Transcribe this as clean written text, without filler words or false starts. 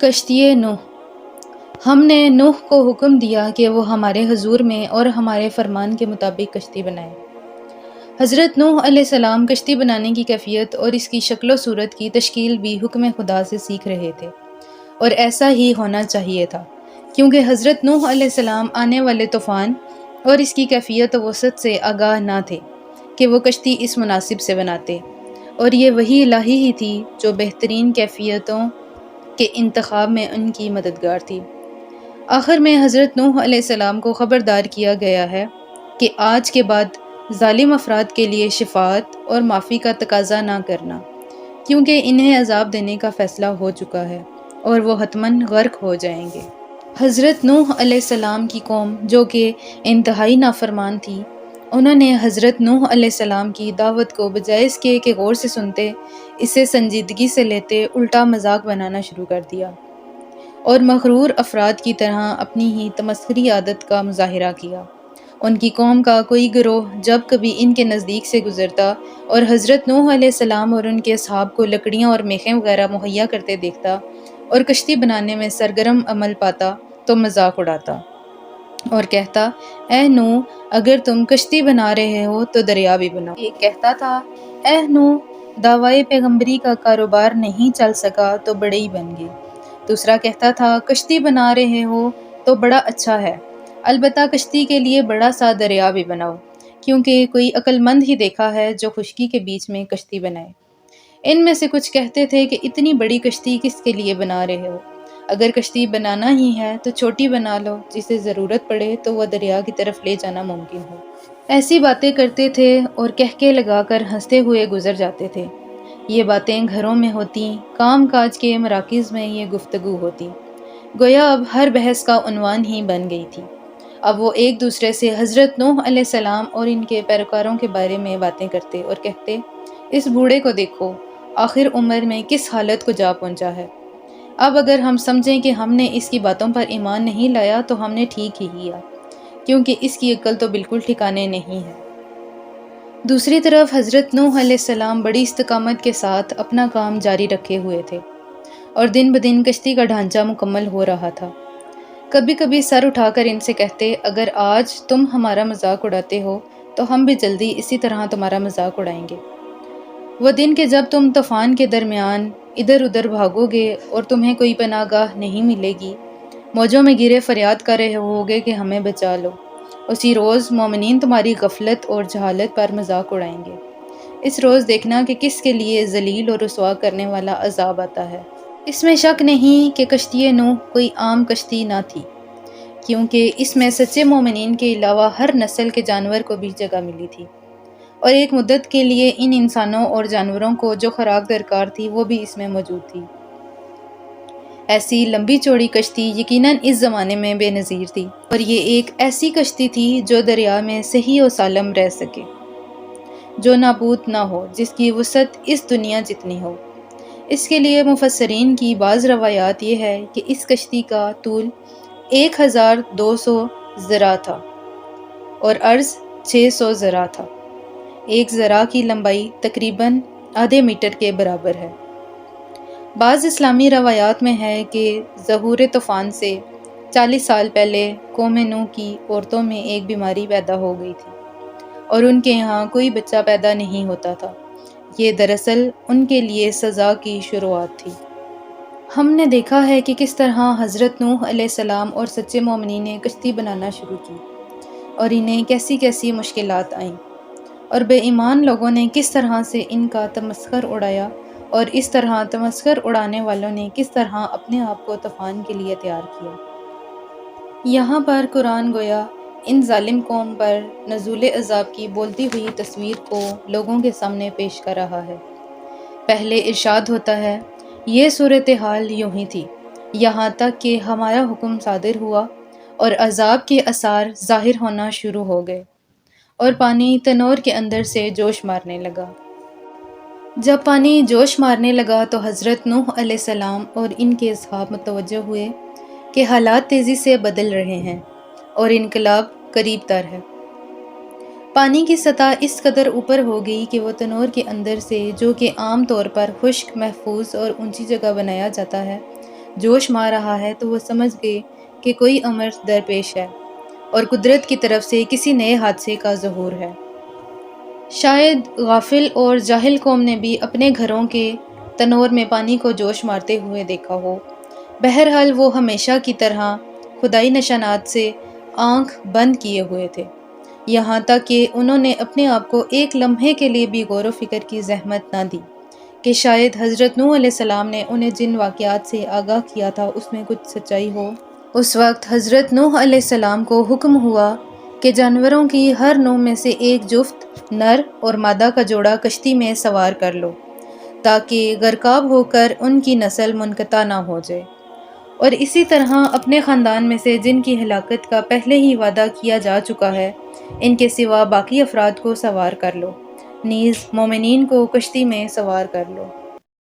کشتی نوح۔ ہم نے نوح کو حکم دیا کہ وہ ہمارے حضور میں اور ہمارے فرمان کے مطابق کشتی بنائے۔ حضرت نوح علیہ السلام کشتی بنانے کی کیفیت اور اس کی شکل و صورت کی تشکیل بھی حکم خدا سے سیکھ رہے تھے، اور ایسا ہی ہونا چاہیے تھا، کیونکہ حضرت نوح علیہ السلام آنے والے طوفان اور اس کی کیفیت و وسعت سے آگاہ نہ تھے کہ وہ کشتی اس مناسب سے بناتے، اور یہ وحی الہی ہی تھی جو بہترین کیفیتوں کے انتخاب میں ان کی مددگار تھی۔ آخر میں حضرت نوح علیہ السلام کو خبردار کیا گیا ہے کہ آج کے بعد ظالم افراد کے لیے شفاعت اور معافی کا تقاضا نہ کرنا، کیونکہ انہیں عذاب دینے کا فیصلہ ہو چکا ہے اور وہ حتماً غرق ہو جائیں گے۔ حضرت نوح علیہ السلام کی قوم جو کہ انتہائی نافرمان تھی، انہوں نے حضرت نوح علیہ السلام کی دعوت کو بجائے اس کے کہ غور سے سنتے، اسے سنجیدگی سے لیتے، الٹا مذاق بنانا شروع کر دیا، اور مغرور افراد کی طرح اپنی ہی تمسخری عادت کا مظاہرہ کیا۔ ان کی قوم کا کوئی گروہ جب کبھی ان کے نزدیک سے گزرتا اور حضرت نوح علیہ السلام اور ان کے اصحاب کو لکڑیاں اور میخیں وغیرہ مہیا کرتے دیکھتا اور کشتی بنانے میں سرگرم عمل پاتا تو مذاق اڑاتا اور کہتا، اے نوح، اگر تم کشتی بنا رہے ہو تو دریا بھی بناؤ۔ ایک کہتا تھا، اے نوح، دعوی پیغمبری کا کاروبار نہیں چل سکا تو بڑے ہی بن گئے۔ دوسرا کہتا تھا، کشتی بنا رہے ہو تو بڑا اچھا ہے، البتہ کشتی کے لیے بڑا سا دریا بھی بناؤ، کیونکہ کوئی عقل مند ہی دیکھا ہے جو خشکی کے بیچ میں کشتی بنائے۔ ان میں سے کچھ کہتے تھے کہ اتنی بڑی کشتی کس کے لیے بنا رہے ہو؟ اگر کشتی بنانا ہی ہے تو چھوٹی بنا لو، جسے ضرورت پڑے تو وہ دریا کی طرف لے جانا ممکن ہو۔ ایسی باتیں کرتے تھے اور کہکے لگا کر ہنستے ہوئے گزر جاتے تھے۔ یہ باتیں گھروں میں ہوتی، کام کاج کے مراکز میں یہ گفتگو ہوتی، گویا اب ہر بحث کا عنوان ہی بن گئی تھی۔ اب وہ ایک دوسرے سے حضرت نوح علیہ السلام اور ان کے پیروکاروں کے بارے میں باتیں کرتے اور کہتے، اس بوڑھے کو دیکھو، آخر عمر میں کس حالت کو جا پہنچا ہے۔ اب اگر ہم سمجھیں کہ ہم نے اس کی باتوں پر ایمان نہیں لایا تو ہم نے ٹھیک ہی کیا، کیونکہ اس کی عقل تو بالکل ٹھکانے نہیں ہے۔ دوسری طرف حضرت نوح علیہ السلام بڑی استقامت کے ساتھ اپنا کام جاری رکھے ہوئے تھے، اور دن بدن کشتی کا ڈھانچہ مکمل ہو رہا تھا۔ کبھی کبھی سر اٹھا کر ان سے کہتے، اگر آج تم ہمارا مذاق اڑاتے ہو تو ہم بھی جلدی اسی طرح تمہارا مذاق اڑائیں گے۔ وہ دن کہ جب تم طوفان کے درمیان ادھر ادھر بھاگو گے اور تمہیں کوئی پناہ گاہ نہیں ملے گی، موجوں میں گرے فریاد کر رہے ہوگے کہ ہمیں بچا لو، اسی روز مومنین تمہاری غفلت اور جہالت پر مذاق اڑائیں گے۔ اس روز دیکھنا کہ کس کے لیے ذلیل اور رسوا کرنے والا عذاب آتا ہے۔ اس میں شک نہیں کہ کشتی نوح کوئی عام کشتی نہ تھی، کیونکہ اس میں سچے مومنین کے علاوہ ہر نسل کے جانور کو بھی جگہ ملی تھی، اور ایک مدت کے لیے ان انسانوں اور جانوروں کو جو خوراک درکار تھی وہ بھی اس میں موجود تھی۔ ایسی لمبی چوڑی کشتی یقیناً اس زمانے میں بے نظیر تھی، اور یہ ایک ایسی کشتی تھی جو دریا میں صحیح و سالم رہ سکے، جو نابود نہ ہو، جس کی وسعت اس دنیا جتنی ہو۔ اس کے لیے مفسرین کی بعض روایات یہ ہے کہ اس کشتی کا طول 1200 ذراع تھا اور عرض 600 ذراع تھا۔ ایک ذراع کی لمبائی تقریباً آدھے میٹر کے برابر ہے۔ بعض اسلامی روایات میں ہے کہ ظہور طوفان سے 40 سال پہلے قوم نوح کی عورتوں میں ایک بیماری پیدا ہو گئی تھی، اور ان کے یہاں کوئی بچہ پیدا نہیں ہوتا تھا۔ یہ دراصل ان کے لیے سزا کی شروعات تھی۔ ہم نے دیکھا ہے کہ کس طرح حضرت نوح علیہ السلام اور سچے مومنین نے کشتی بنانا شروع کی، اور انہیں کیسی کیسی مشکلات آئیں، اور بے ایمان لوگوں نے کس طرح سے ان کا تمسخر اڑایا، اور اس طرح تمسخر اڑانے والوں نے کس طرح اپنے آپ کو طوفان کے لیے تیار کیا۔ یہاں پر قرآن گویا ان ظالم قوم پر نزول عذاب کی بولتی ہوئی تصویر کو لوگوں کے سامنے پیش کر رہا ہے۔ پہلے ارشاد ہوتا ہے، یہ صورتحال یوں ہی تھی، یہاں تک کہ ہمارا حکم صادر ہوا اور عذاب کے آثار ظاہر ہونا شروع ہو گئے، اور پانی تنور کے اندر سے جوش مارنے لگا۔ جب پانی جوش مارنے لگا تو حضرت نوح علیہ السلام اور ان کے اصحاب متوجہ ہوئے کہ حالات تیزی سے بدل رہے ہیں اور انقلاب قریب تر ہے۔ پانی کی سطح اس قدر اوپر ہو گئی کہ وہ تنور کے اندر سے، جو کہ عام طور پر خشک، محفوظ اور اونچی جگہ بنایا جاتا ہے، جوش مار رہا ہے تو وہ سمجھ گئے کہ کوئی امر درپیش ہے اور قدرت کی طرف سے کسی نئے حادثے کا ظہور ہے۔ شاید غافل اور جاہل قوم نے بھی اپنے گھروں کے تنور میں پانی کو جوش مارتے ہوئے دیکھا ہو۔ بہرحال وہ ہمیشہ کی طرح خدائی نشانات سے آنکھ بند کیے ہوئے تھے، یہاں تک کہ انہوں نے اپنے آپ کو ایک لمحے کے لیے بھی غور و فکر کی زحمت نہ دی کہ شاید حضرت نوح علیہ السلام نے انہیں جن واقعات سے آگاہ کیا تھا اس میں کچھ سچائی ہو۔ اس وقت حضرت نوح علیہ السلام کو حکم ہوا کہ جانوروں کی ہر نوع میں سے ایک جفت نر اور مادہ کا جوڑا کشتی میں سوار کر لو تاکہ غرقاب ہو کر ان کی نسل منقطع نہ ہو جائے، اور اسی طرح اپنے خاندان میں سے جن کی ہلاکت کا پہلے ہی وعدہ کیا جا چکا ہے ان کے سوا باقی افراد کو سوار کر لو، نیز مومنین کو کشتی میں سوار کر لو۔